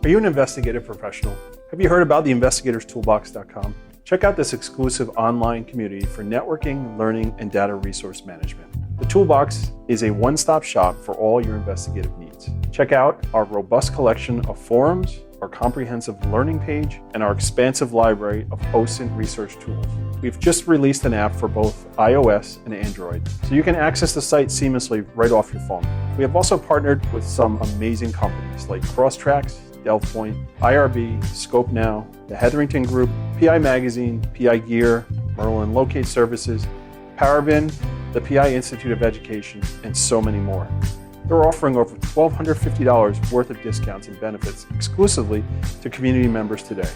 Are you an investigative professional? Have you heard about the investigatorstoolbox.com? Check out this exclusive online community for networking, learning, and data resource management. The Toolbox is a one-stop shop for all your investigative needs. Check out our robust collection of forums, our comprehensive learning page, and our expansive library of OSINT research tools. We've just released an app for both iOS and Android, so you can access the site seamlessly right off your phone. We have also partnered with some amazing companies like Crosstracks, Delphoint, IRB, Scope Now, the Hetherington Group, PI Magazine, PI Gear, Merlin Locate Services, Parabin, the PI Institute of Education, and so many more. They're offering over $1,250 worth of discounts and benefits exclusively to community members today.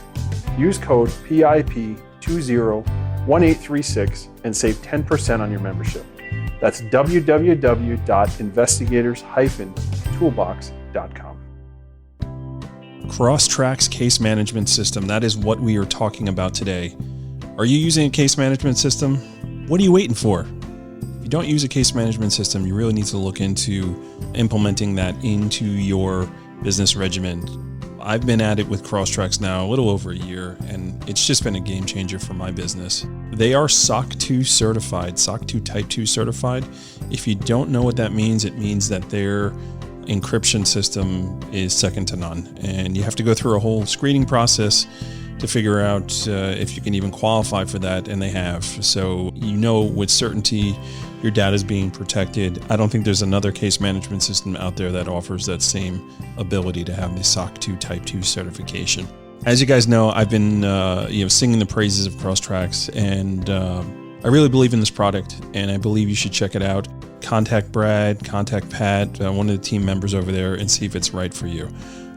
Use code PIP201836 and save 10% on your membership. That's www.investigators-toolbox.com. Crosstracks Case Management System. That is what we are talking about today. Are you using a case management system? What are you waiting for? If you don't use a case management system, you really need to look into implementing that into your business regimen. I've been at it with Crosstracks now a little over a year, and it's just been a game changer for my business. They are SOC 2 certified, SOC 2 Type 2 certified. If you don't know what that means, it means that their encryption system is second to none, and you have to go through a whole screening process to figure out if you can even qualify for that, and they have. So you know with certainty your data is being protected. I don't think there's another case management system out there that offers that same ability to have the SOC 2 Type 2 certification. As you guys know, I've been singing the praises of Crosstracks, and I really believe in this product, and I believe you should check it out. Contact Brad, contact Pat, one of the team members over there, and see if it's right for you.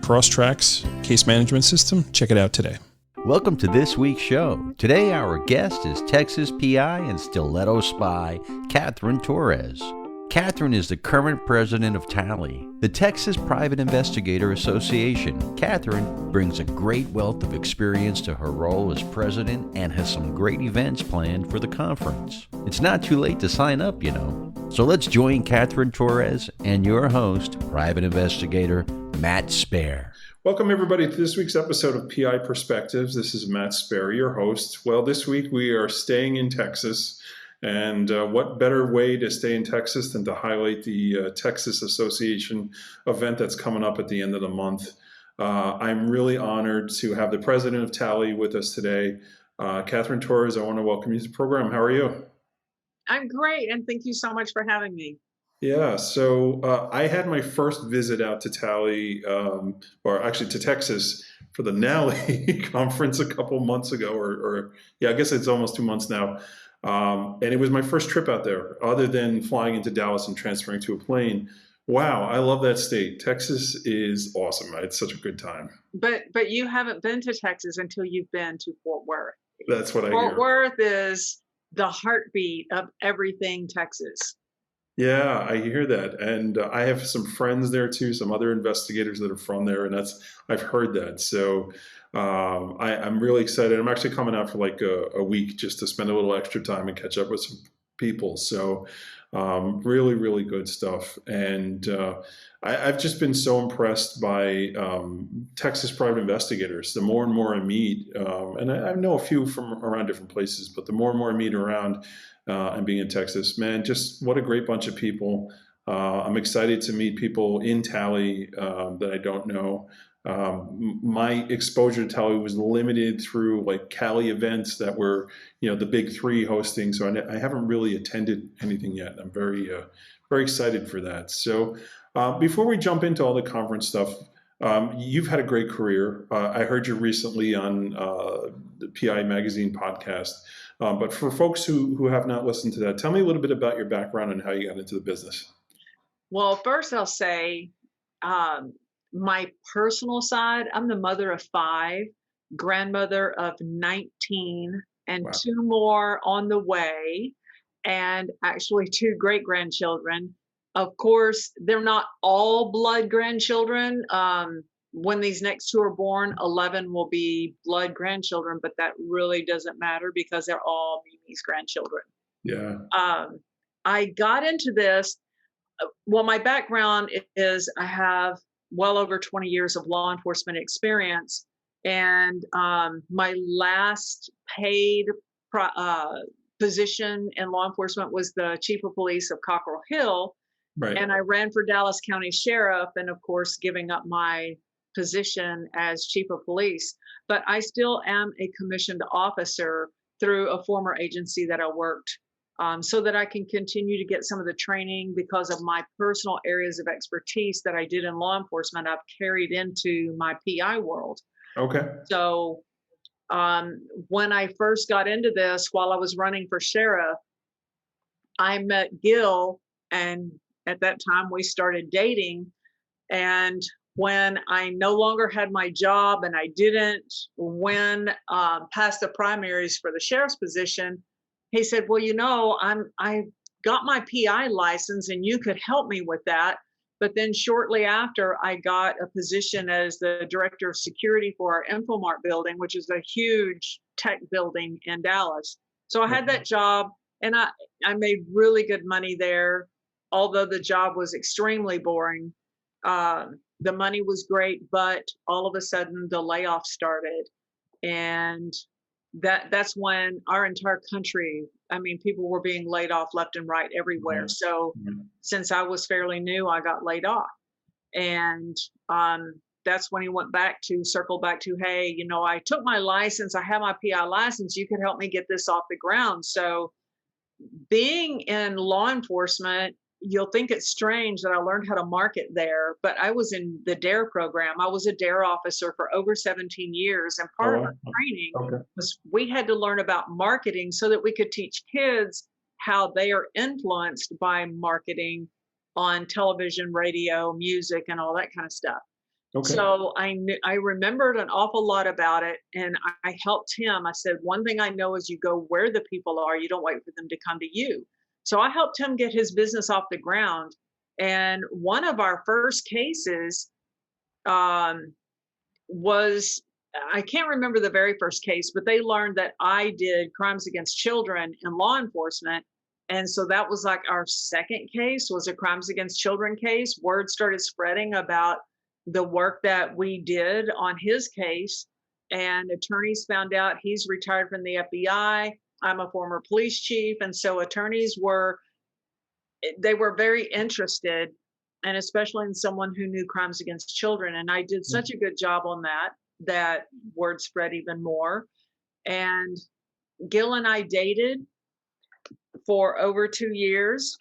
Crosstracks Case Management System, check it out today. Welcome to this week's show. Today our guest is Texas PI and Stiletto spy, Catherine Torrez. Catherine is the current president of TALI, the Texas Private Investigator Association. Catherine brings a great wealth of experience to her role as president and has some great events planned for the conference. It's not too late to sign up, you know. So let's join Catherine Torrez and your host, Private Investigator Matt Spaier. Welcome, everybody, to this week's episode of PI Perspectives. This is Matt Spaier, your host. Well, this week we are staying in Texas. And what better way to stay in Texas than to highlight the Texas Association event that's coming up at the end of the month. I'm really honored to have the president of TALI with us today. Catherine Torrez, I want to welcome you to the program. How are you? I'm great, and thank you so much for having me. Yeah, so I had my first visit out to TALI, or actually to Texas, for the NALI conference a couple months ago, or I guess it's almost 2 months now. And it was my first trip out there, other than flying into Dallas and transferring to a plane. Wow, I love that state. Texas is awesome. I had such a good time. But you haven't been to Texas until you've been to Fort Worth. That's what I hear. Fort Worth is the heartbeat of everything Texas. Yeah, I hear that. And I have some friends there too, some other investigators that are from there, and I've heard that. So I'm really excited. I'm actually coming out for like a week just to spend a little extra time and catch up with some people. So really, really good stuff. And I've just been so impressed by Texas Private Investigators. The more and more I meet, and I know a few from around different places, but the more and more I meet around and being in Texas, man, just what a great bunch of people. I'm excited to meet people in TALI that I don't know. My exposure to TALI was limited through like Cali events that were, the big three hosting. So I haven't really attended anything yet. I'm very, very excited for that. So before we jump into all the conference stuff, you've had a great career. I heard you recently on the PI Magazine podcast. But for folks who have not listened to that, tell me a little bit about your background and how you got into the business. Well, first I'll say my personal side, I'm the mother of 5, grandmother of 19, and wow. 2 more on the way, and actually 2 great-grandchildren. Of course, they're not all blood grandchildren. When these next 2 are born, 11 will be blood grandchildren, but that really doesn't matter because they're all Mimi's grandchildren. Yeah. I got into this. Well, my background is I have well over 20 years of law enforcement experience. And my last paid position in law enforcement was the chief of police of Cockrell Hill. Right. And I ran for Dallas County Sheriff, and of course, giving up my position as chief of police. But I still am a commissioned officer through a former agency that I worked, so that I can continue to get some of the training because of my personal areas of expertise that I did in law enforcement. I've carried into my PI world. Okay. So when I first got into this, while I was running for sheriff, I met Gil, and at that time we started dating. And when I no longer had my job and I didn't win past the primaries for the sheriff's position, he said, well, you know, I got my PI license and you could help me with that. But then shortly after, I got a position as the director of security for our Infomart building, which is a huge tech building in Dallas. So I had that job, and I made really good money there, although the job was extremely boring. The money was great, but all of a sudden the layoff started. And that's when our entire country, I mean, people were being laid off left and right everywhere. So since I was fairly new, I got laid off. And that's when he went back to circle back to, hey, you know, I took my license, I have my PI license, you could help me get this off the ground. So being in law enforcement, you'll think it's strange that I learned how to market there, but I was in the DARE program. I was a DARE officer for over 17 years. And part of our training was we had to learn about marketing so that we could teach kids how they are influenced by marketing on television, radio, music, and all that kind of stuff. Okay. So I remembered an awful lot about it, and I helped him. I said, one thing I know is you go where the people are. You don't wait for them to come to you. So I helped him get his business off the ground. And one of our first cases was, I can't remember the very first case, but they learned that I did crimes against children in law enforcement. And so that was like our second case, was a crimes against children case. Word started spreading about the work that we did on his case. And attorneys found out he's retired from the FBI. I'm a former police chief. And so attorneys were very interested, and especially in someone who knew crimes against children. And I did such a good job on that word spread even more. And Gil and I dated for over 2 years,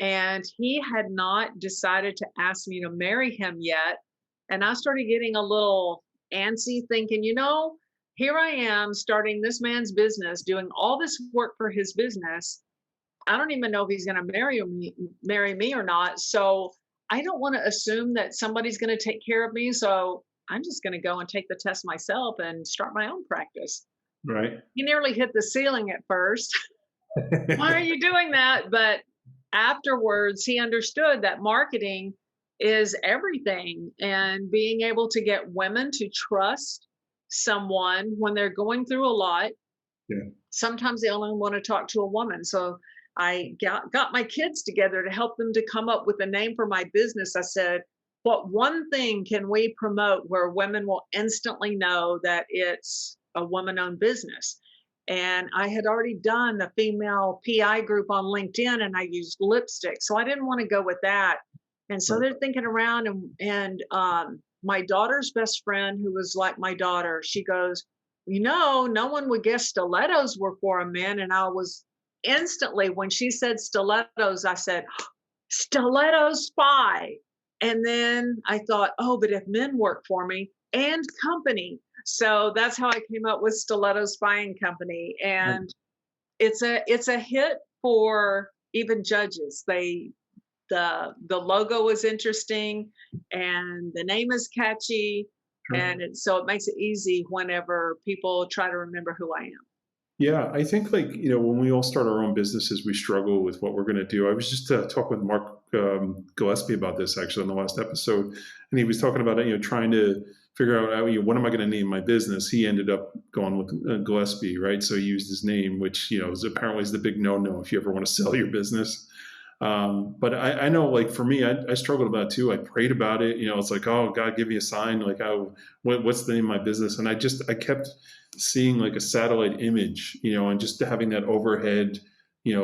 and he had not decided to ask me to marry him yet. And I started getting a little antsy, thinking, you know, here I am starting this man's business, doing all this work for his business. I don't even know if he's going to marry me or not. So I don't want to assume that somebody's going to take care of me. So I'm just going to go and take the test myself and start my own practice. Right. He nearly hit the ceiling at first. Why are you doing that? But afterwards, he understood that marketing is everything, and being able to get women to trust someone when they're going through a lot. Yeah. Sometimes they only want to talk to a woman. So I got my kids together to help them to come up with a name for my business. I said, what one thing can we promote where women will instantly know that it's a woman-owned business? And I had already done the female PI group on LinkedIn, and I used lipstick. So I didn't want to go with that. And so they're thinking around, and my daughter's best friend, who was like my daughter, she goes, you know, no one would guess stilettos were for a man. And I was instantly, when she said stilettos, I said, Stiletto Spy. And then I thought, oh, but if men work for me, and company. So that's how I came up with Stiletto Spying Company. And it's a hit for even judges. The logo is interesting, and the name is catchy, and so it makes it easy whenever people try to remember who I am. Yeah, I think, like, you know, when we all start our own businesses, we struggle with what we're going to do. I was just talking with Mark Gillespie about this actually on the last episode, and he was talking about, you know, trying to figure out, what am I going to name my business? He ended up going with Gillespie, right? So he used his name, which, you know, apparently is the big no-no if you ever want to sell your business. But I know, like for me, I struggled about it too. I prayed about it. It's like, oh God, give me a sign. Like, what's the name of my business? And I kept seeing like a satellite image, and just having that overhead, being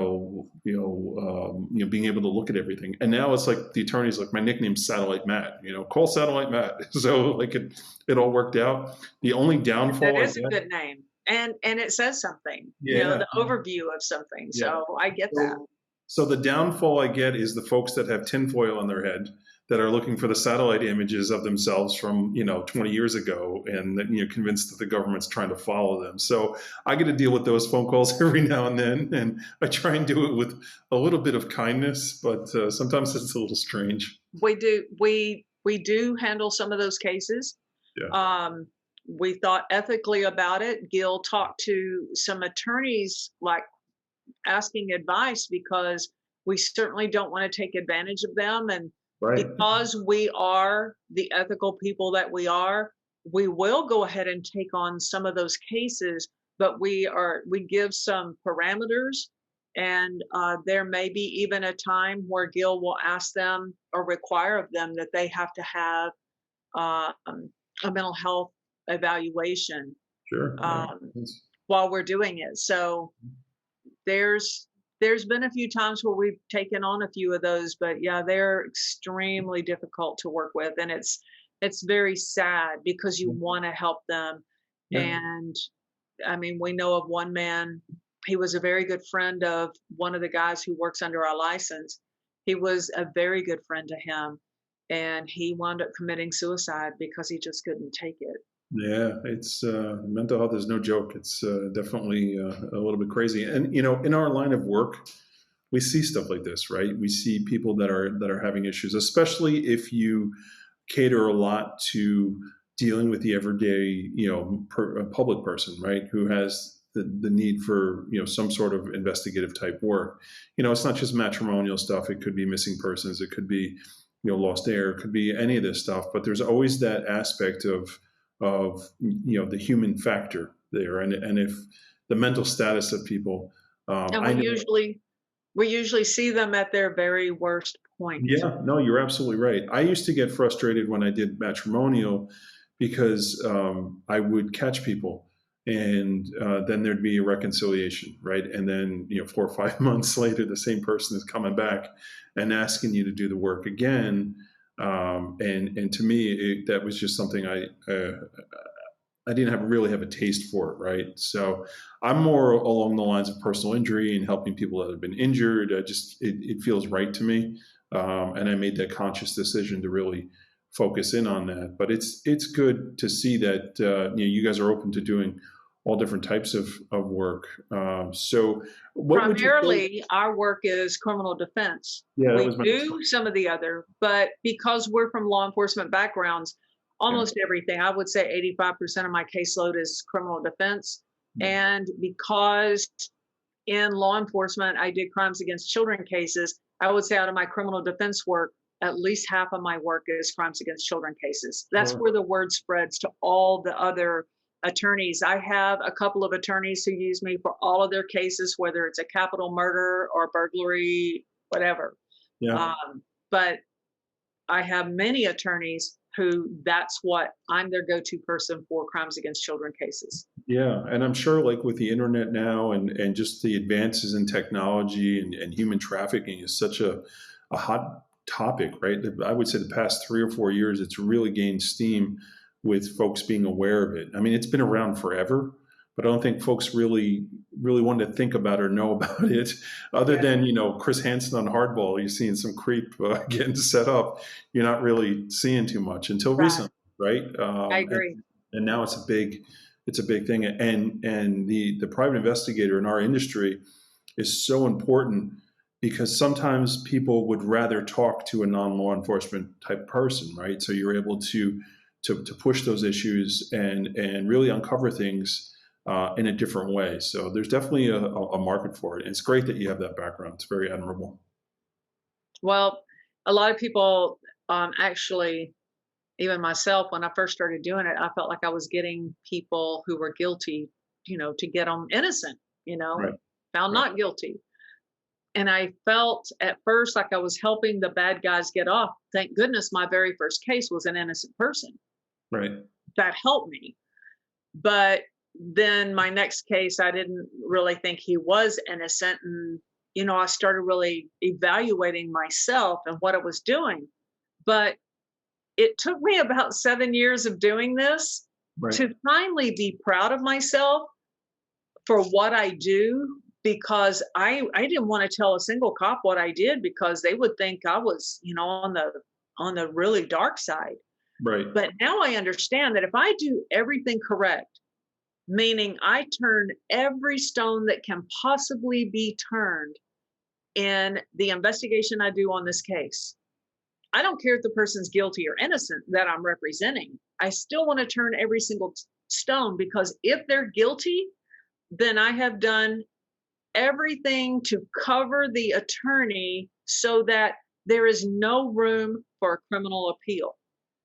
able to look at everything. And now it's like the attorney's like, my nickname's Satellite Matt. Call Satellite Matt. So like it all worked out. The only downfall That I is a get, good name. And it says something, yeah, the overview of something. yeah. So I get that. So the downfall I get is the folks that have tinfoil on their head that are looking for the satellite images of themselves from 20 years ago, and convinced that the government's trying to follow them. So I get to deal with those phone calls every now and then, and I try and do it with a little bit of kindness, but sometimes it's a little strange. We do handle some of those cases. Yeah. We thought ethically about it. Gil talked to some attorneys, like asking advice, because we certainly don't want to take advantage of them. And Right. because we are the ethical people that we are, we will go ahead and take on some of those cases, but we give some parameters. And there may be even a time where Gil will ask them or require of them that they have to have a mental health evaluation Sure. while we're doing it. So there's been a few times where we've taken on a few of those, but yeah, they're extremely difficult to work with, and it's very sad because you want to help them. Yeah. And I mean, we know of one man, he was a very good friend of one of the guys who works under our license. He was a very good friend to him, and he wound up committing suicide because he just couldn't take it. Yeah, it's mental health is no joke. It's definitely a little bit crazy. And in our line of work, we see stuff like this, right? We see people that are having issues, especially if you cater a lot to dealing with the everyday, public person, right, who has the need for some sort of investigative type work. It's not just matrimonial stuff. It could be missing persons. It could be lost heir. It could be any of this stuff. But there's always that aspect of the human factor there, and if the mental status of people, And we usually see them at their very worst point. Yeah, no, you're absolutely right. I used to get frustrated when I did matrimonial because I would catch people, and then there'd be a reconciliation, right? And then 4 or 5 months later, the same person is coming back and asking you to do the work again. And to me, that was just something I didn't really have a taste for it, right? So I'm more along the lines of personal injury and helping people that have been injured. It feels right to me, and I made that conscious decision to really focus in on that. But it's good to see that you guys are open to doing all different types of work. So what primarily our work is criminal defense. Yeah, we do some of the other, but because we're from law enforcement backgrounds, almost everything, I would say 85% of my caseload is criminal defense. And because in law enforcement, I did crimes against children cases, I would say out of my criminal defense work, at least half of my work is crimes against children cases. That's where the word spreads to all the other attorneys. I have a couple of attorneys who use me for all of their cases, whether it's a capital murder or burglary, whatever. Yeah. But I have many attorneys who I'm their go-to person for crimes against children cases. Yeah, and I'm sure like with the internet now and just the advances in technology and human trafficking is such a hot topic, right? I would say the past 3 or 4 years, it's really gained steam with folks being aware of it. I mean, it's been around forever, but I don't think folks really want to think about or know about it other than, Chris Hansen on Hardball, you're seeing some creep getting set up. You're not really seeing too much until recently, right? I agree. And now it's a big thing. And the private investigator in our industry is so important because sometimes people would rather talk to a non-law enforcement type person, right? So you're able to push those issues and really uncover things in a different way. So there's definitely a market for it. And it's great that you have that background. It's very admirable. Well, a lot of people actually, even myself, when I first started doing it, I felt like I was getting people who were guilty, to get them innocent, found not guilty. And I felt at first like I was helping the bad guys get off. Thank goodness my very first case was an innocent person. Right. That helped me. But then my next case, I didn't really think he was innocent. And, I started really evaluating myself and what I was doing. But it took me about 7 years of doing this to finally be proud of myself for what I do, because I didn't want to tell a single cop what I did, because they would think I was, on the really dark side. Right. But now I understand that if I do everything correct, meaning I turn every stone that can possibly be turned in the investigation I do on this case, I don't care if the person's guilty or innocent that I'm representing. I still want to turn every single stone, because if they're guilty, then I have done everything to cover the attorney so that there is no room for a criminal appeal.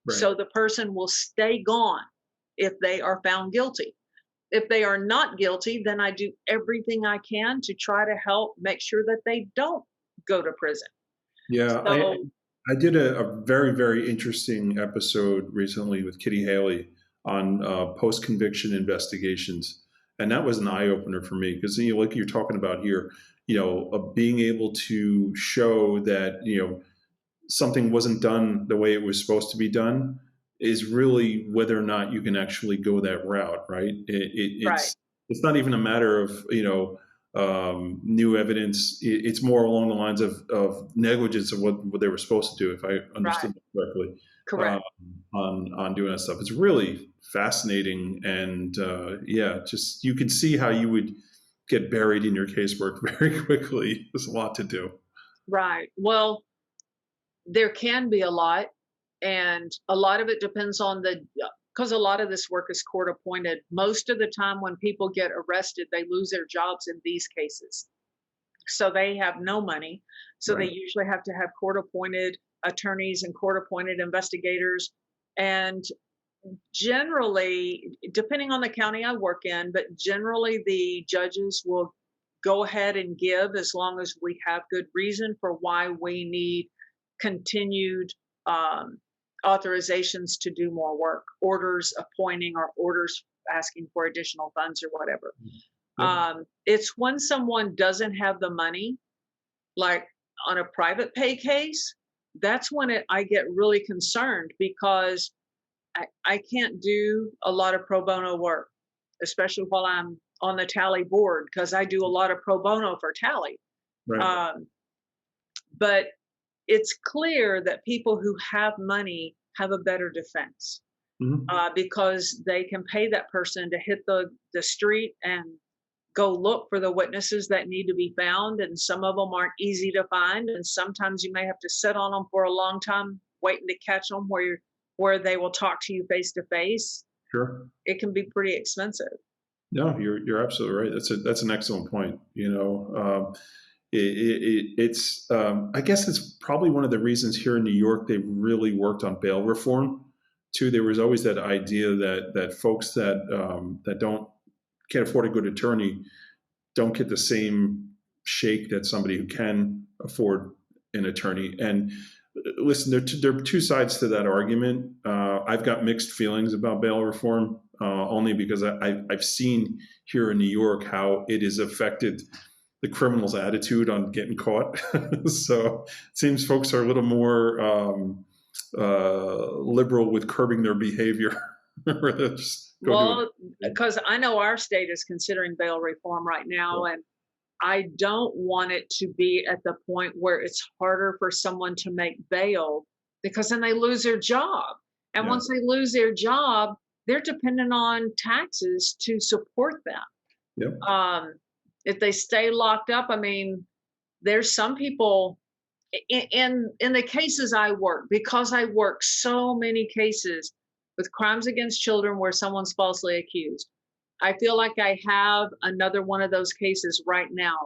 Right. So the person will stay gone if they are found guilty. If they are not guilty, then I do everything I can to try to help make sure that they don't go to prison. Yeah. So, I did a very, very interesting episode recently with Kitty Haley on post-conviction investigations. And that was an eye-opener for me, because like you're talking about here, being able to show that, something wasn't done the way it was supposed to be done is really whether or not you can actually go that route, right? It's not even a matter of, new evidence. It's more along the lines of negligence of what they were supposed to do, if I understood that correctly. correct. On doing that stuff. It's really fascinating, and just you can see how you would get buried in your casework very quickly. There's a lot to do. Right. Well, there can be a lot, and a lot of it depends on because a lot of this work is court appointed. Most of the time when people get arrested, they lose their jobs in these cases. So they have no money. So they usually have to have court appointed attorneys and court appointed investigators. And generally, depending on the county I work in, but generally the judges will go ahead and give, as long as we have good reason for why we need continued authorizations to do more work, orders appointing or orders asking for additional funds or whatever. It's when someone doesn't have the money, like on a private pay case, that's when I get really concerned, because I can't do a lot of pro bono work, especially while I'm on the TALI board, because I do a lot of pro bono for TALI. Right. But it's clear that people who have money have a better defense, because they can pay that person to hit the street and go look for the witnesses that need to be found. And some of them aren't easy to find. And sometimes you may have to sit on them for a long time, waiting to catch them where they will talk to you face to face. Sure. It can be pretty expensive. No, you're absolutely right. That's an excellent point. It's I guess it's probably one of the reasons here in New York they've really worked on bail reform too. There was always that idea that folks that can't afford a good attorney don't get the same shake that somebody who can afford an attorney. And listen, there are two sides to that argument. I've got mixed feelings about bail reform, only because I've seen here in New York how it has affected the criminal's attitude on getting caught. So it seems folks are a little more liberal with curbing their behavior. Well, because I know our state is considering bail reform right now, and I don't want it to be at the point where it's harder for someone to make bail, because then they lose their job. And once they lose their job, they're dependent on taxes to support them. Yep. If they stay locked up, I mean, there's some people in the cases I work, because I work so many cases with crimes against children where someone's falsely accused. I feel like I have another one of those cases right now.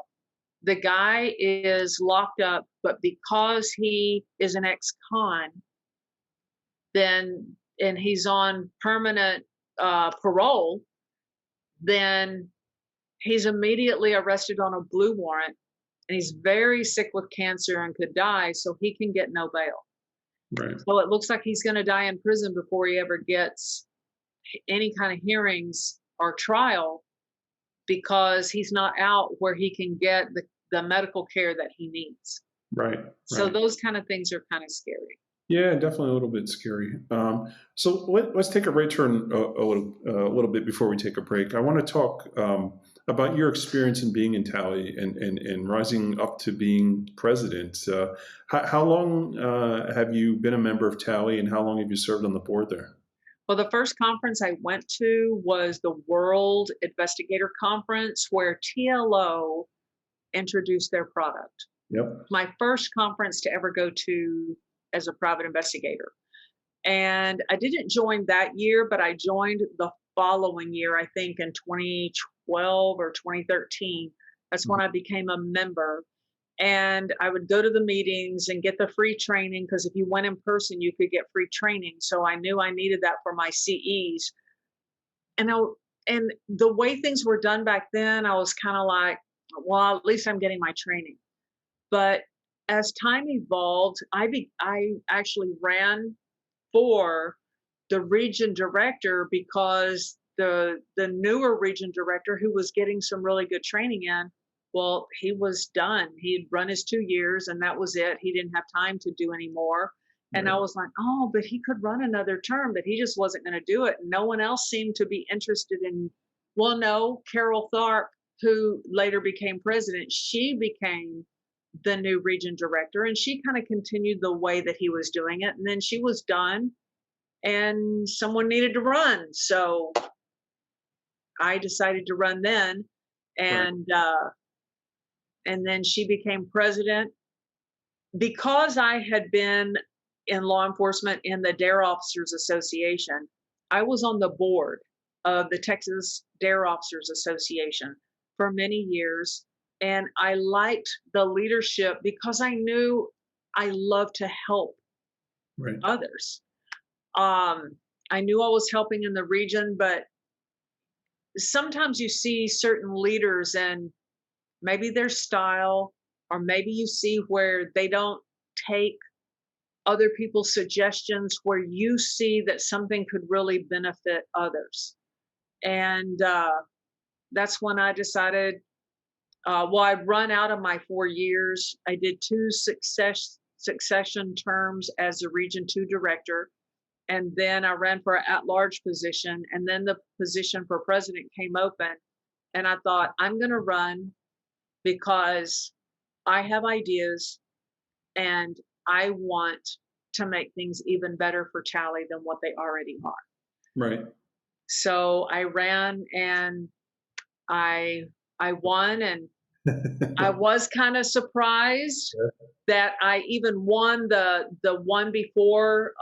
The guy is locked up, but because he is an ex-con, and he's on permanent parole, then he's immediately arrested on a blue warrant and he's very sick with cancer and could die, so he can get no bail. Right. So it looks like he's going to die in prison before he ever gets any kind of hearings or trial, because he's not out where he can get the medical care that he needs. Right. So Right. those kind of things are kind of scary. Yeah, definitely a little bit scary. So let's take a right turn a little bit before we take a break. I want to talk about your experience in being in TALI and rising up to being president. How long have you been a member of TALI, and how long have you served on the board there? Well, the first conference I went to was the World Investigator Conference, where TLO introduced their product. Yep. My first conference to ever go to as a private investigator. And I didn't join that year, but I joined the following year, I think in 2012 or 2013. That's when I became a member. And I would go to the meetings and get the free training, because if you went in person, you could get free training. So I knew I needed that for my CEs. And the way things were done back then, I was kind of like, well, at least I'm getting my training. But as time evolved, I actually ran for the region director, because the newer region director, who was getting some really good training in, well, he was done. He'd run his 2 years and that was it. He didn't have time to do any more. And I was like, oh, but he could run another term, but he just wasn't going to do it. No one else seemed to be interested in, well, no, Carol Tharp, who later became president, she became the new region director, and she kind of continued the way that he was doing it. And then she was done and someone needed to run. So I decided to run then. And, and then she became president. Because I had been in law enforcement in the Dare Officers Association, I was on the board of the Texas Dare Officers Association for many years. And I liked the leadership because I knew I loved to help others. I knew I was helping in the region, but sometimes you see certain leaders and maybe their style, or maybe you see where they don't take other people's suggestions, where you see that something could really benefit others. And that's when I decided, well, I'd run out of my 4 years. I did 2 succession terms as a Region 2 director. And then I ran for an at-large position. And then the position for president came open. And I thought, I'm going to run because I have ideas and I want to make things even better for TALI than what they already are. Right. So I ran and I won, and I was kind of surprised that I even won the one before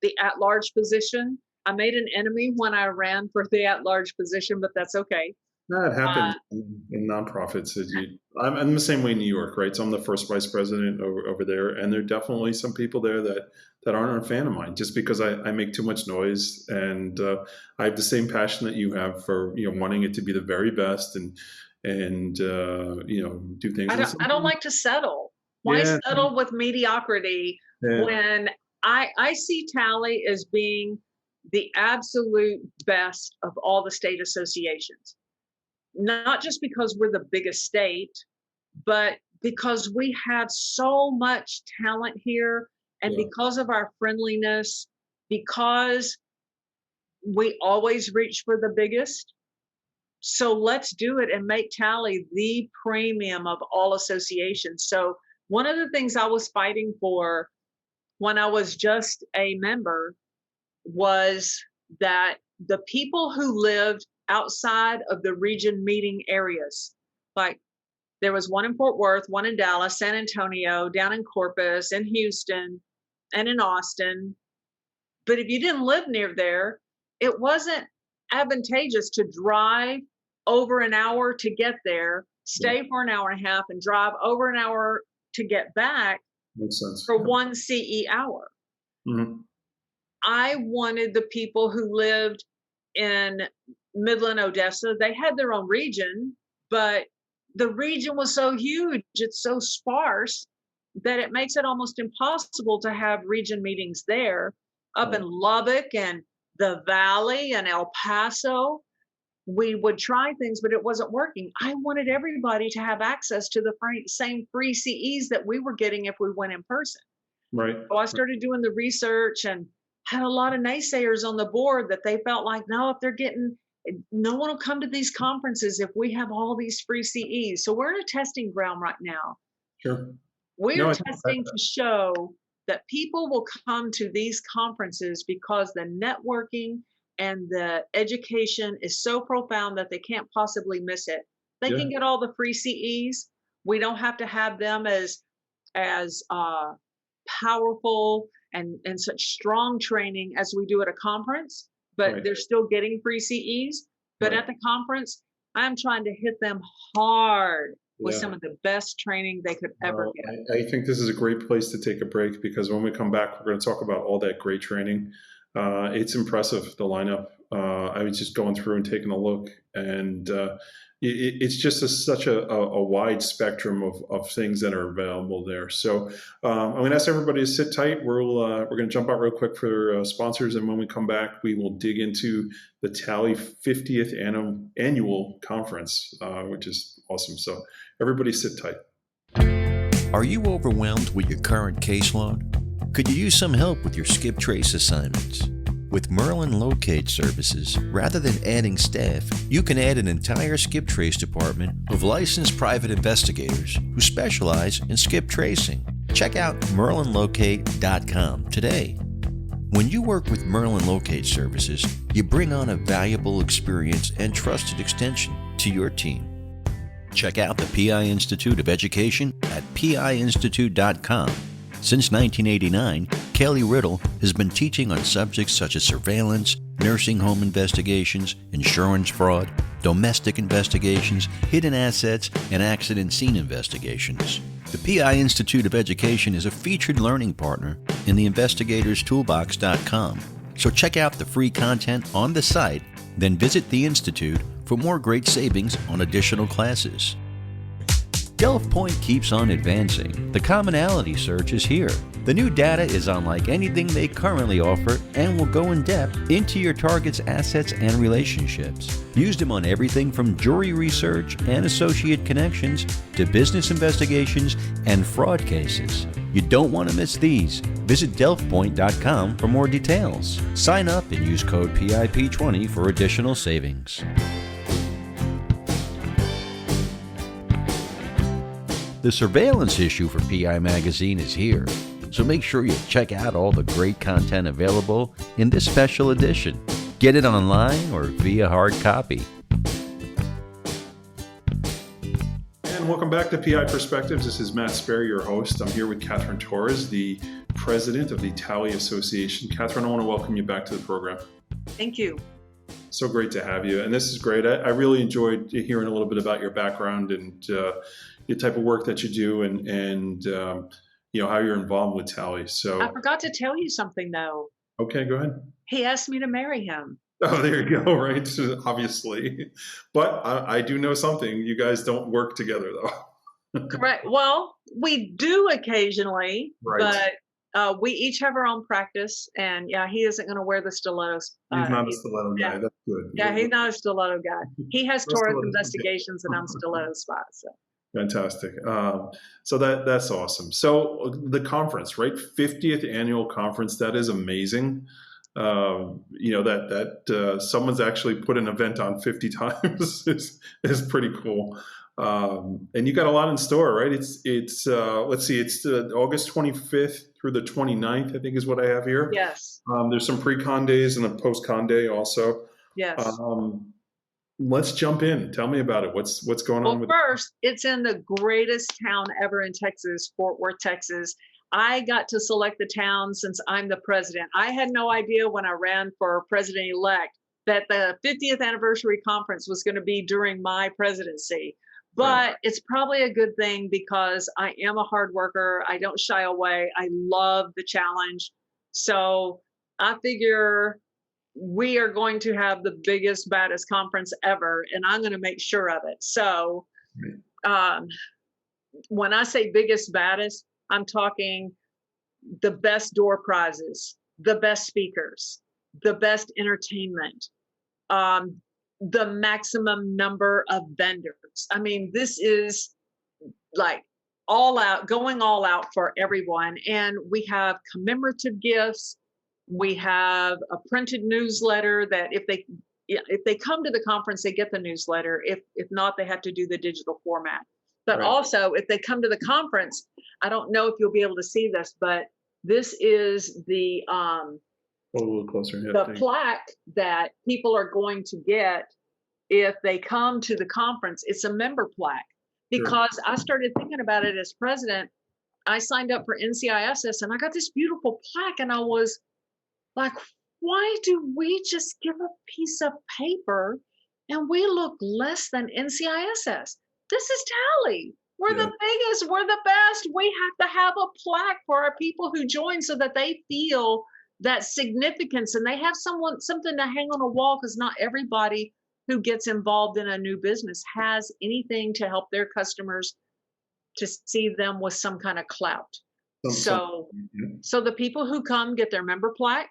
the at-large position. I made an enemy when I ran for the at-large position, but that's okay. No, it happens in nonprofits. I'm the same way in New York, right? So I'm the first vice president over there, and there are definitely some people there that aren't a fan of mine, just because I make too much noise, and I have the same passion that you have for wanting it to be the very best and do things. I don't like to settle. Why settle with mediocrity when I see TALI as being the absolute best of all the state associations? Not just because we're the biggest state, but because we have so much talent here, and because of our friendliness, because we always reach for the biggest. So let's do it and make TALI the premium of all associations. So one of the things I was fighting for when I was just a member was that the people who lived outside of the region meeting areas, like there was one in Fort Worth, one in Dallas, San Antonio, down in Corpus, in Houston, and in Austin. But if you didn't live near there, it wasn't advantageous to drive over an hour to get there, stay for an hour and a half, and drive over an hour to get back. Makes sense. For 1 CE hour. Mm-hmm. I wanted the people who lived in Midland, Odessa, they had their own region, but the region was so huge, it's so sparse that it makes it almost impossible to have region meetings there. Up in Lubbock and the Valley and El Paso, we would try things, but it wasn't working. I wanted everybody to have access to the same free CEs that we were getting if we went in person. Right. So I started doing the research and had a lot of naysayers on the board that they felt like, no, if they're getting, no one will come to these conferences if we have all these free CEs. So we're in a testing ground right now. Sure. We're testing to show that people will come to these conferences because the networking and the education is so profound that they can't possibly miss it. They can get all the free CEs. We don't have to have them as powerful and such strong training as we do at a conference, but they're still getting free CEs. But at the conference, I'm trying to hit them hard with some of the best training they could ever get. I think this is a great place to take a break, because when we come back, we're going to talk about all that great training. It's impressive, the lineup. I was just going through and taking a look, and it's just such a wide spectrum of things that are available there. So I'm going to ask everybody to sit tight. We're going to jump out real quick for sponsors, and when we come back, we will dig into the TALI 50th annual conference, which is awesome. So everybody sit tight. Are you overwhelmed with your current caseload? Could you use some help with your skip trace assignments? With Merlin Locate Services, rather than adding staff, you can add an entire skip trace department of licensed private investigators who specialize in skip tracing. Check out merlinlocate.com today. When you work with Merlin Locate Services, you bring on a valuable experience and trusted extension to your team. Check out the PI Institute of Education at piinstitute.com. Since 1989, Kelly Riddle has been teaching on subjects such as surveillance, nursing home investigations, insurance fraud, domestic investigations, hidden assets, and accident scene investigations. The PI Institute of Education is a featured learning partner in the investigatorstoolbox.com. So check out the free content on the site, then visit the Institute for more great savings on additional classes. Delft Point keeps on advancing. The commonality search is here. The new data is unlike anything they currently offer and will go in depth into your target's assets and relationships. Use them on everything from jury research and associate connections to business investigations and fraud cases. You don't want to miss these. Visit delftpoint.com for more details. Sign up and use code PIP20 for additional savings. The surveillance issue for PI Magazine is here, so make sure you check out all the great content available in this special edition. Get it online or via hard copy. And welcome back to PI Perspectives. This is Matt Spaier, your host. I'm here with Catherine Torrez, the president of the TALI Association. Catherine, I want to welcome you back to the program. Thank you. So great to have you. And this is great. I really enjoyed hearing a little bit about your background and the type of work that you do and you know, how you're involved with TALI. So I forgot to tell you something, though. Okay, go ahead. He asked me to marry him. Oh, there you go. Right. Obviously. But I do know something. You guys don't work together, though. Correct. Well, we do occasionally, Right. but we each have our own practice. And yeah, he isn't going to wear the stilettos. He's not a stiletto guy. That's good. Yeah, he's not a stiletto guy. He has Torrez Stilettos. Investigations, and I'm Stiletto Spy. So. Fantastic. So that's awesome. So the conference, right? 50th annual conference. That is amazing. You know, that someone's actually put an event on 50 times is pretty cool. And you got a lot in store, right? It's let's see, it's August 25th through the 29th, I think is what I have here. Yes. There's some pre-con days and a post-con day also. Yes. Let's jump in. Tell me about it. What's going on with first, it's in the greatest town ever in Texas, Fort Worth, Texas. I got to select the town since I'm the president. I had no idea when I ran for president-elect that the 50th anniversary conference was going to be during my presidency. But it's probably a good thing because I am a hard worker. I don't shy away. I love the challenge. So I figure we are going to have the biggest, baddest conference ever, and I'm going to make sure of it. So when I say biggest, baddest, I'm talking the best door prizes, the best speakers, the best entertainment, the maximum number of vendors. I mean, this is like all out, going all out for everyone. And we have commemorative gifts. We have a printed newsletter that if they come to the conference, they get the newsletter. If not, they have to do the digital format. But also, if they come to the conference, I don't know if you'll be able to see this, but this is the a little closer. The plaque that people are going to get if they come to the conference. It's a member plaque. Because I started thinking about it as president, I signed up for NCISS and I got this beautiful plaque, and I was like, why do we just give a piece of paper and we look less than NCISS? This is TALI. We're the biggest, we're the best. We have to have a plaque for our people who join so that they feel that significance and they have something to hang on a wall, because not everybody who gets involved in a new business has anything to help their customers to see them with some kind of clout. So the people who come get their member plaque.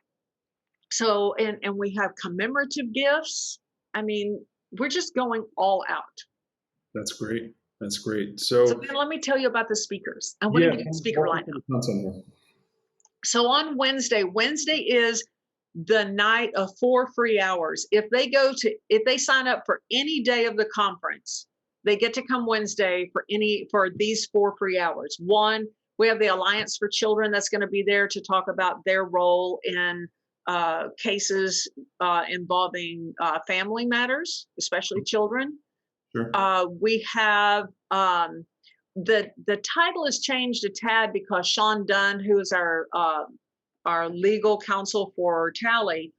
So, and we have commemorative gifts. I mean, we're just going all out. That's great. That's great. So then let me tell you about the speakers. I want to get the speaker lineup. So on Wednesday is the night of 4 free hours. If they sign up for any day of the conference, they get to come Wednesday for these 4 free hours. One, we have the Alliance for Children that's going to be there to talk about their role in cases involving family matters, especially children. Sure. We have the title has changed a tad because Sean Dunn, who is our legal counsel for TALI,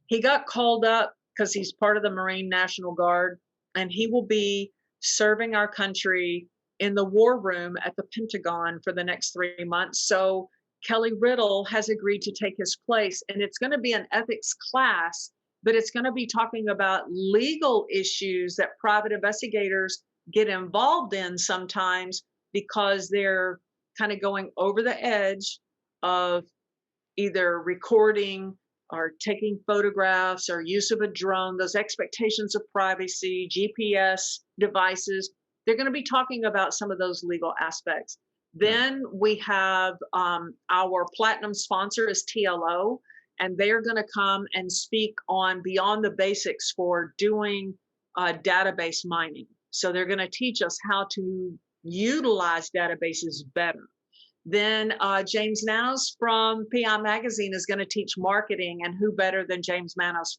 he got called up because he's part of the Marine National Guard, and he will be serving our country in the war room at the Pentagon for the next 3 months. So Kelly Riddle has agreed to take his place, and it's going to be an ethics class, but it's going to be talking about legal issues that private investigators get involved in sometimes because they're kind of going over the edge of either recording or taking photographs or use of a drone, those expectations of privacy, GPS devices. They're going to be talking about some of those legal aspects. Then we have our platinum sponsor is TLO, and they're going to come and speak on beyond the basics for doing database mining. So they're going to teach us how to utilize databases better. Then James Nanos from PI Magazine is going to teach marketing, and who better than James Nanos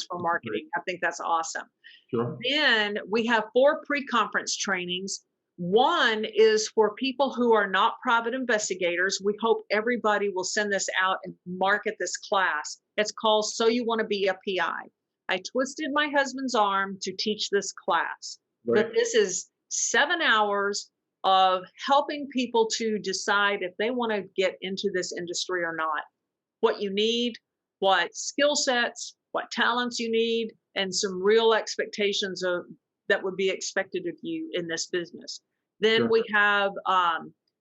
for marketing? I think that's awesome. Sure. Then we have 4 pre-conference trainings. One is for people who are not private investigators. We hope everybody will send this out and market this class. It's called So You Want to Be a PI. I twisted my husband's arm to teach this class. Right. But this is 7 hours of helping people to decide if they want to get into this industry or not. What you need, what skill sets, what talents you need, and some real expectations of that would be expected of you in this business. Then we have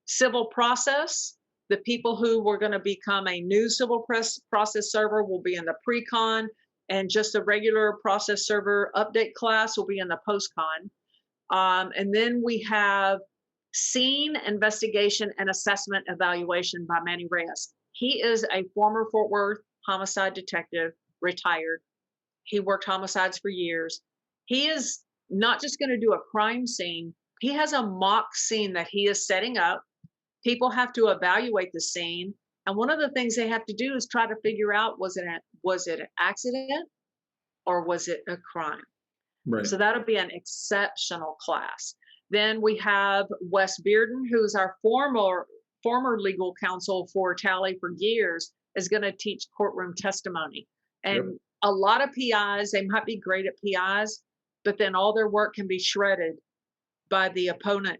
civil process. The people who were going to become a new civil process server will be in the pre-con, and just a regular process server update class will be in the post-con. And then we have scene investigation and assessment evaluation by Manny Reyes. He is a former Fort Worth homicide detective, retired. He worked homicides for years. He is not just going to do a crime scene. He has a mock scene that he is setting up. People have to evaluate the scene. And one of the things they have to do is try to figure out, was it an accident or was it a crime? Right. So that'll be an exceptional class. Then we have Wes Bearden, who's our former legal counsel for TALI for years, is going to teach courtroom testimony. And a lot of PIs, they might be great at PIs, but then all their work can be shredded by the opponent,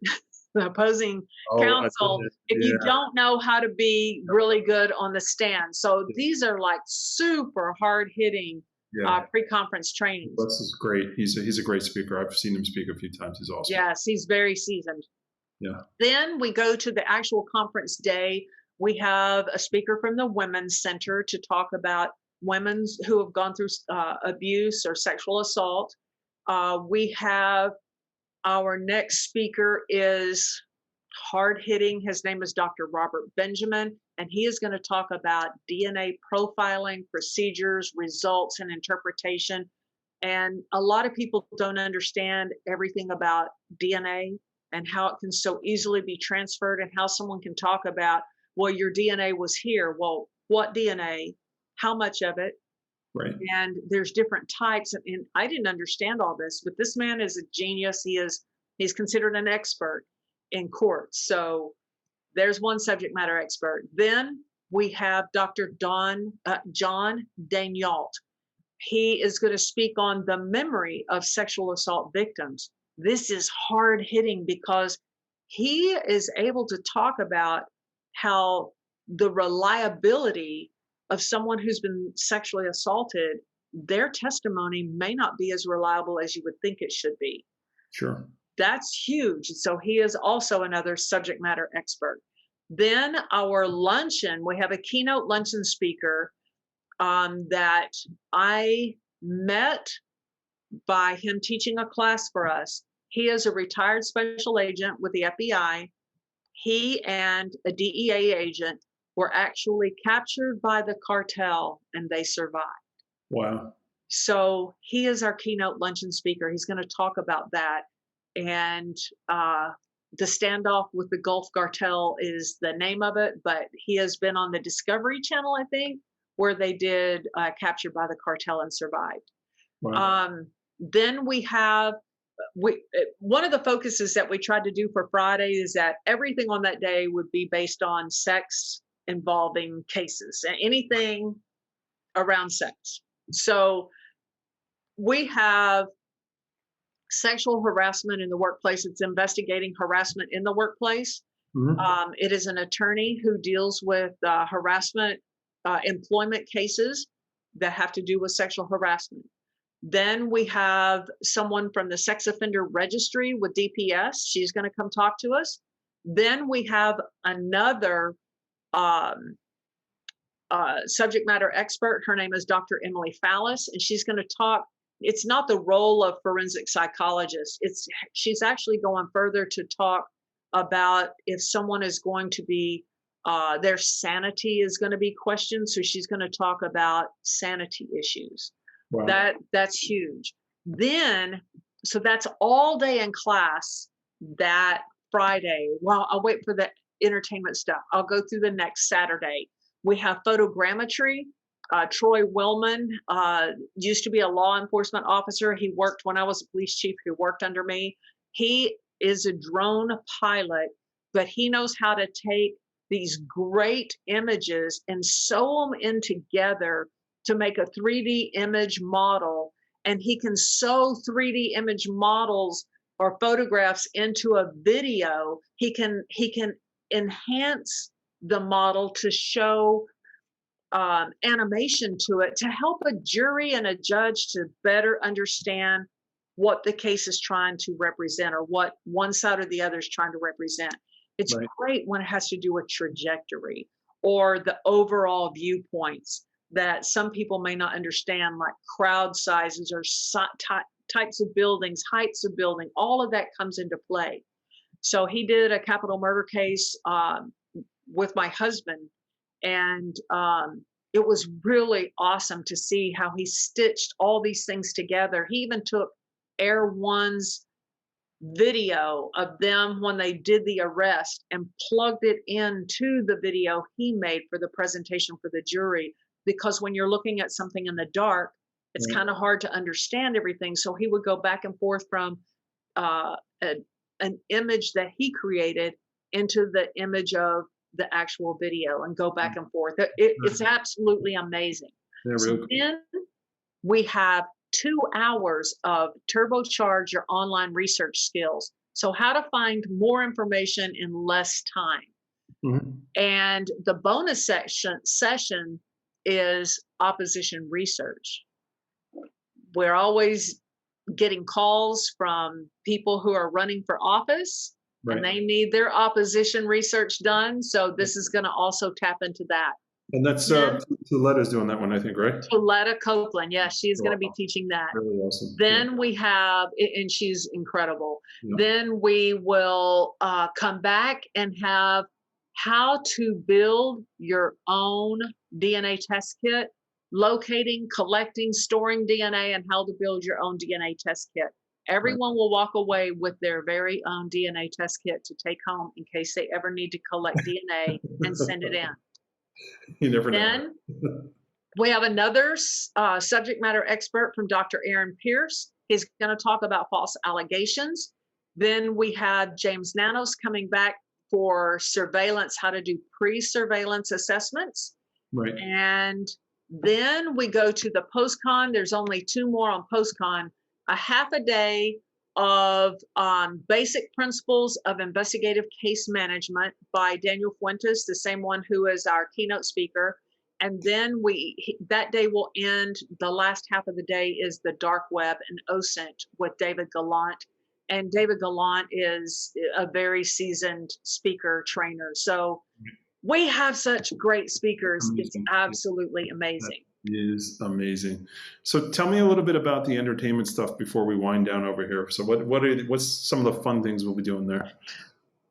the opposing counsel, if you don't know how to be really good on the stand. So these are like super hard-hitting Yeah. pre-conference trainings. This is great. He's a great speaker. I've seen him speak a few times. He's awesome. Yes, he's very seasoned. Yeah. Then we go to the actual conference day. We have a speaker from the Women's Center to talk about women who have gone through abuse or sexual assault. We have our next speaker is hard-hitting. His name is Dr. Robert Benjamin, and he is going to talk about DNA profiling, procedures, results, and interpretation. And a lot of people don't understand everything about DNA and how it can so easily be transferred, and how someone can talk about, well, your DNA was here. Well, what DNA? How much of it? Right. And there's different types. And I didn't understand all this, but this man is a genius. He's considered an expert in court. So there's one subject matter expert. Then we have Dr. John Daniault. He is going to speak on the memory of sexual assault victims. This is hard hitting because he is able to talk about how the reliability of someone who's been sexually assaulted, their testimony may not be as reliable as you would think it should be. Sure. That's huge. So he is also another subject matter expert. Then our luncheon, we have a keynote luncheon speaker that I met by him teaching a class for us. He is a retired special agent with the FBI. He and a DEA agent were actually captured by the cartel and they survived. Wow. So he is our keynote luncheon speaker. He's going to talk about that. And the standoff with the Gulf Cartel is the name of it, but he has been on the Discovery Channel, I think, where they did Captured by the Cartel and Survived. Wow. Then we have, one of the focuses that we tried to do for Friday is that everything on that day would be based on sex involving cases, anything around sex. So we have sexual harassment in the workplace. It's investigating harassment in the workplace. Mm-hmm. It is an attorney who deals with harassment, employment cases that have to do with sexual harassment. Then we have someone from the sex offender registry with DPS. She's going to come talk to us. Then we have another subject matter expert. Her name is Dr. Emily Phallus, and she's going to talk. It's not the role of forensic psychologist. She's actually going further to talk about if someone is going to be, their sanity is going to be questioned. So she's going to talk about sanity issues. Wow. That's huge. Then, so that's all day in class that Friday. Well, I'll wait for the entertainment stuff. I'll go through the next Saturday. We have photogrammetry. Troy Willman used to be a law enforcement officer. He worked when I was a police chief. He worked under me. He is a drone pilot, but he knows how to take these great images and sew them in together to make a 3D image model. And he can sew 3D image models or photographs into a video. He can enhance the model to show animation to it to help a jury and a judge to better understand what the case is trying to represent or what one side or the other is trying to represent. It's right. Great when it has to do with trajectory or the overall viewpoints that some people may not understand, like crowd sizes or types of buildings, heights of building, all of that comes into play. So he did a capital murder case with my husband, and it was really awesome to see how he stitched all these things together. He even took Air One's video of them when they did the arrest and plugged it into the video he made for the presentation for the jury. Because when you're looking at something in the dark, it's kind of hard to understand everything. So he would go back and forth from an image that he created into the image of the actual video and go back and forth. It's absolutely amazing. Yeah, so really. Then we have 2 hours of turbocharge your online research skills. So how to find more information in less time. Mm-hmm. And the bonus session is opposition research. we're always getting calls from people who are running for office, and they need their opposition research done. So this is going to also tap into that. And that's Stiletto's doing that one, I think, right? Stiletto Copeland, yeah, she's going to be teaching that. Really awesome. Then we have, and she's incredible. Yeah. Then we will come back and have how to build your own DNA test kit, locating, collecting, storing DNA, and how to build your own DNA test kit. Everyone will walk away with their very own DNA test kit to take home in case they ever need to collect DNA and send it in. You never know. Then we have another subject matter expert from Dr. Aaron Pierce. He's going to talk about false allegations. Then we have James Nanos coming back for surveillance, how to do pre-surveillance assessments. Right. And then we go to the post-con. There's only 2 more on post-con. A half a day of basic principles of investigative case management by Daniel Fuentes, the same one who is our keynote speaker. And then that day will end, the last half of the day is the dark web and OSINT with David Gallant. And David Gallant is a very seasoned speaker trainer. So we have such great speakers. Amazing. It's absolutely amazing. It is amazing. So tell me a little bit about the entertainment stuff before we wind down over here. So what's some of the fun things we'll be doing there?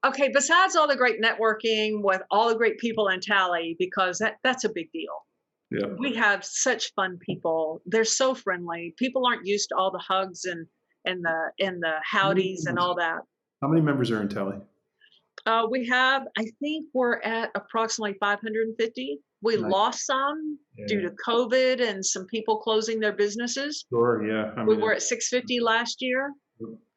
Okay, besides all the great networking with all the great people in TALI, because that's a big deal. Yeah. We have such fun people. They're so friendly. People aren't used to all the hugs and the howdies and all that. How many members are in TALI? We have, I think we're at approximately 550. We lost some due to COVID and some people closing their businesses. Sure, yeah. We were at 650 last year.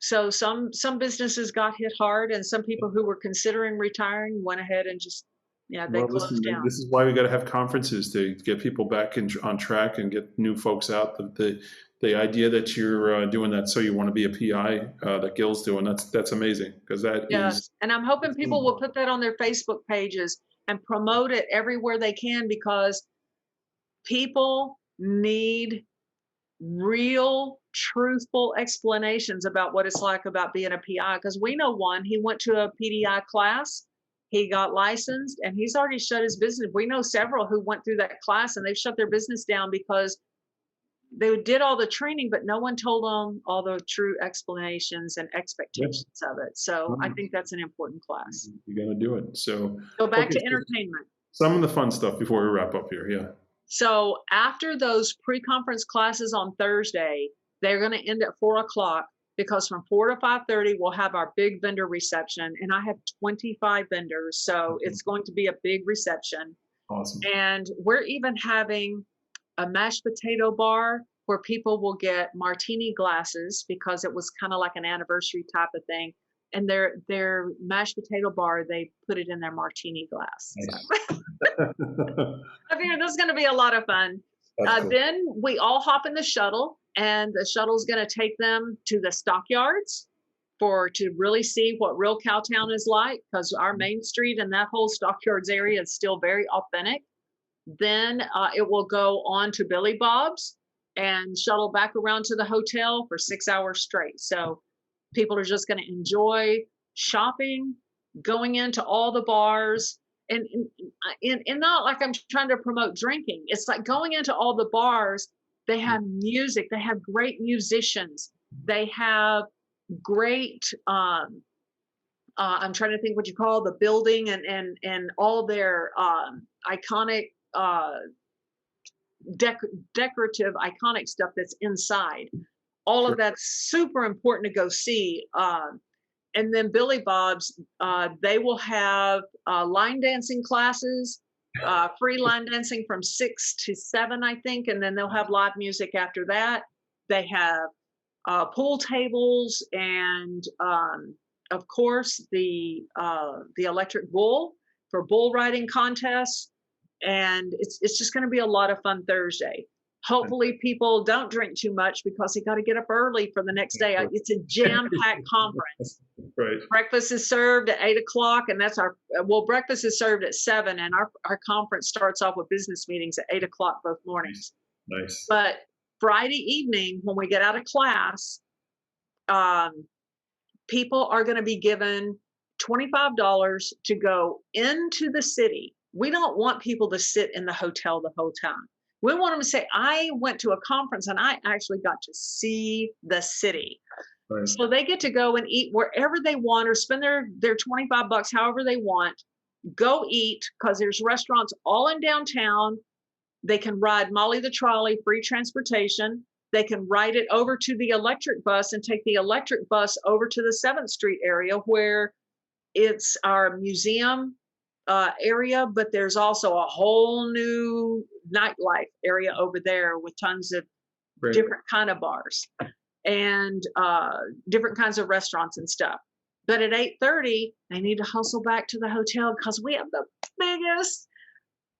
So some businesses got hit hard, and some people who were considering retiring went ahead and just, they closed down. This is why we got to have conferences to get people back on track and get new folks out. The idea that you're doing that, so you want to be a PI that Gil's doing, that's amazing, because that is. And I'm hoping people will put that on their Facebook pages and promote it everywhere they can, because people need real, truthful explanations about what it's like about being a PI. Because we know one, he went to a PDI class, he got licensed, and he's already shut his business. We know several who went through that class and they've shut their business down because they did all the training, but no one told them all the true explanations and expectations of it. So I think that's an important class. You got to do it. So go back to entertainment. Some of the fun stuff before we wrap up here. Yeah. So after those pre-conference classes on Thursday, they're going to end at 4:00, because from 4 to 5:30, we'll have our big vendor reception. And I have 25 vendors. So it's going to be a big reception. Awesome. And we're even having a mashed potato bar where people will get martini glasses, because it was kind of like an anniversary type of thing. And their mashed potato bar, they put it in their martini glass. Nice. So. I figure this is going to be a lot of fun. Cool. Then we all hop in the shuttle, and the shuttle's going to take them to the stockyards to really see what real Cowtown is like, because our main street and that whole stockyards area is still very authentic. Then it will go on to Billy Bob's and shuttle back around to the hotel for 6 hours straight. So people are just going to enjoy shopping, going into all the bars, and not like I'm trying to promote drinking. It's like going into all the bars. They have music. They have great musicians. They have great, I'm trying to think what you call the building and all their iconic, decorative, iconic stuff that's inside. All of that's super important to go see. And then Billy Bob's, they will have line dancing classes, free line dancing from 6 to 7, I think. And then they'll have live music after that. They have pool tables and, of course, the electric bull for bull riding contests. And it's just going to be a lot of fun Thursday. Hopefully people don't drink too much, because they got to get up early for the next day. It's a jam-packed conference. Right. Breakfast is served at 8:00, and that's breakfast is served at 7, and our conference starts off with business meetings at 8:00 both mornings. Nice. But Friday evening, when we get out of class, people are going to be given $25 to go into the city. We don't want people to sit in the hotel the whole time. We want them to say, I went to a conference and I actually got to see the city. Right. So they get to go and eat wherever they want, or spend their $25 however they want. Go eat, because there's restaurants all in downtown. They can ride Molly the Trolley, free transportation. They can ride it over to the electric bus and take the electric bus over to the 7th Street area, where it's our museum area, but there's also a whole new nightlife area over there with tons of Right. different kind of bars and different kinds of restaurants and stuff. But at 8:30, they need to hustle back to the hotel, because we have the biggest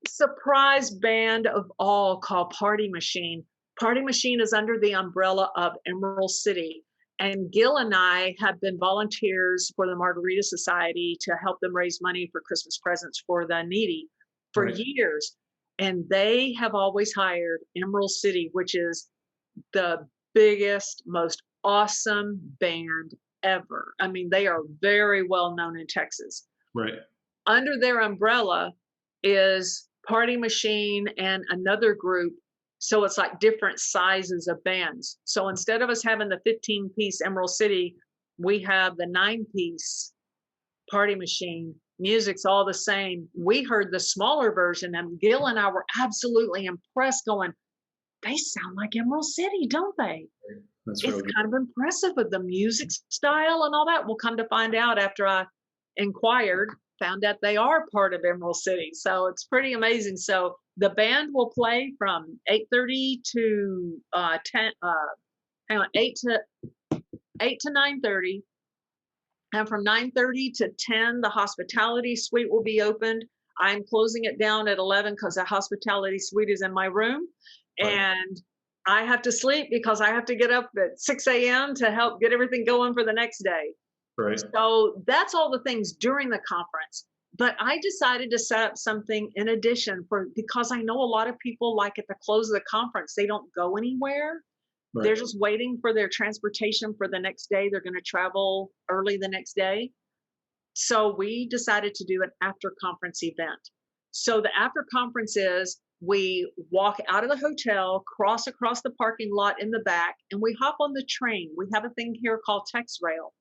surprise band of all, called Party Machine. Party Machine is under the umbrella of Emerald City. And Gil and I have been volunteers for the Margarita Society to help them raise money for Christmas presents for the needy for Right. years. And they have always hired Emerald City, which is the biggest, most awesome band ever. I mean, they are very well known in Texas. Right. Under their umbrella is Party Machine and another group. So it's like different sizes of bands. So instead of us having the 15-piece Emerald City, we have the 9-piece Party Machine. Music's all the same. We heard the smaller version, and Gil and I were absolutely impressed, going, they sound like Emerald City, don't they? That's It's really good. kind of impressive with the music style and all that. We'll come to find out, after I inquired, found out they are part of Emerald City. So it's pretty amazing. So the band will play from 8:30 to 8 to 9:30. And from 9:30 to 10, the hospitality suite will be opened. I'm closing it down at 11 because the hospitality suite is in my room. Right. And I have to sleep because I have to get up at 6 a.m. to help get everything going for the next day. Right. So that's all the things during the conference. But I decided to set up something in addition, because I know a lot of people, like at the close of the conference, they don't go anywhere. Right. They're just waiting for their transportation for the next day. They're going to travel early the next day. So we decided to do an after conference event. So the after conference is, we walk out of the hotel, cross across the parking lot in the back, and we hop on the train. We have a thing here called TexRail.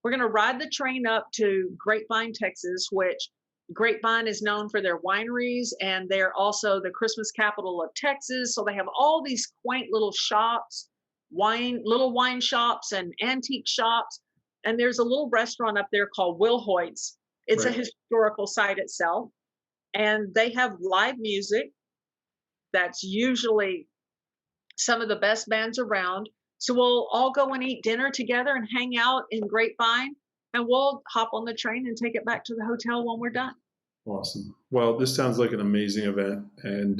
We're going to ride the train up to Grapevine, Texas, which Grapevine is known for their wineries, and they're also the Christmas capital of Texas. So they have all these quaint little shops, little wine shops and antique shops. And there's a little restaurant up there called Wilhoit's. It's a Right. historical site itself. And they have live music. That's usually some of the best bands around. So we'll all go and eat dinner together and hang out in Grapevine, and we'll hop on the train and take it back to the hotel when we're done. Awesome. Well, this sounds like an amazing event, and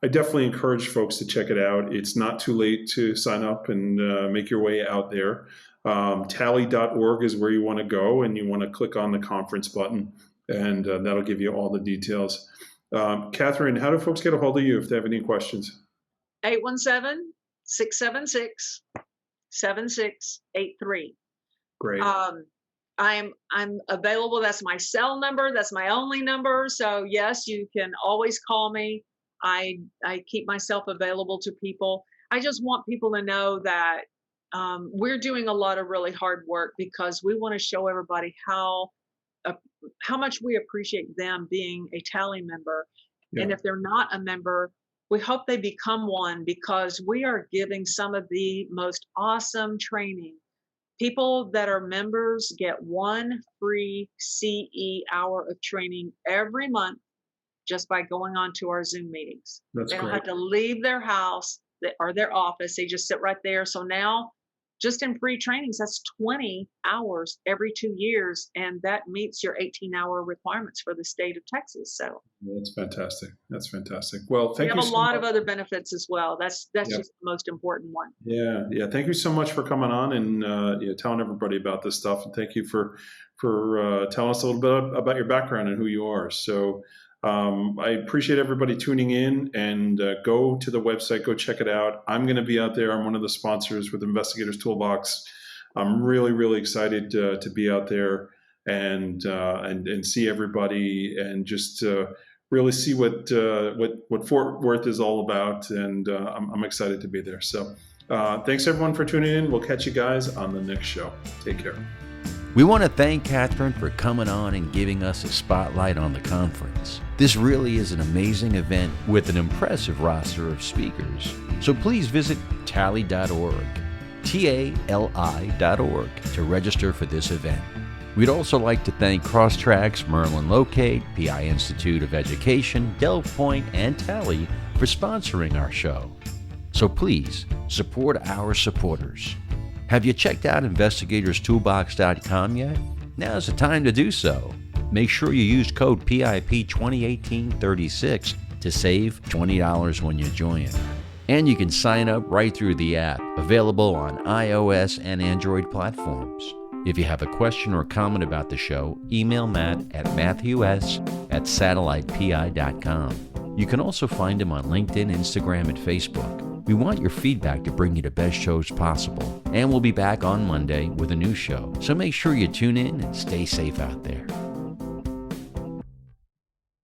I definitely encourage folks to check it out. It's not too late to sign up and make your way out there. TALI.org is where you want to go, and you want to click on the conference button, and that'll give you all the details. Catherine, how do folks get a hold of you if they have any questions? 817-676-7683. Great. I'm available. That's my cell number. That's my only number. So yes, you can always call me. I keep myself available to people. I just want people to know that we're doing a lot of really hard work, because we want to show everybody how much we appreciate them being a TALI member. Yeah. And if they're not a member, we hope they become one, because we are giving some of the most awesome training. People that are members get 1 free CE hour of training every month just by going on to our Zoom meetings. That's They don't great. have to leave their house or their office. They just sit right there. So now, just in free trainings, that's 20 hours every 2 years, and that meets your 18-hour requirements for the state of Texas. So That's fantastic. That's fantastic. Well, we thank have you a so lot much. of other benefits as well. That's Yeah. just the most important one. Yeah. Thank you so much for coming on and telling everybody about this stuff. And thank you for telling us a little bit about your background and who you are. So I appreciate everybody tuning in, and go to the website, go check it out. I'm going to be out there. I'm one of the sponsors with Investigators Toolbox. I'm really, really excited to be out there and see everybody, and just really see what Fort Worth is all about. And I'm excited to be there. So thanks everyone for tuning in. We'll catch you guys on the next show. Take care. We want to thank Catherine for coming on and giving us a spotlight on the conference. This really is an amazing event with an impressive roster of speakers. So please visit TALI.org, TALI.org, to register for this event. We'd also like to thank Crosstracks, Merlin Locate, PI Institute of Education, Delve Point, and TALI for sponsoring our show. So please support our supporters. Have you checked out investigatorstoolbox.com yet? Now's the time to do so. Make sure you use code PIP201836 to save $20 when you join. And you can sign up right through the app, available on iOS and Android platforms. If you have a question or comment about the show, email Matt at matthews@satellitepi.com. You can also find him on LinkedIn, Instagram, and Facebook. We want your feedback to bring you the best shows possible. And we'll be back on Monday with a new show. So make sure you tune in and stay safe out there.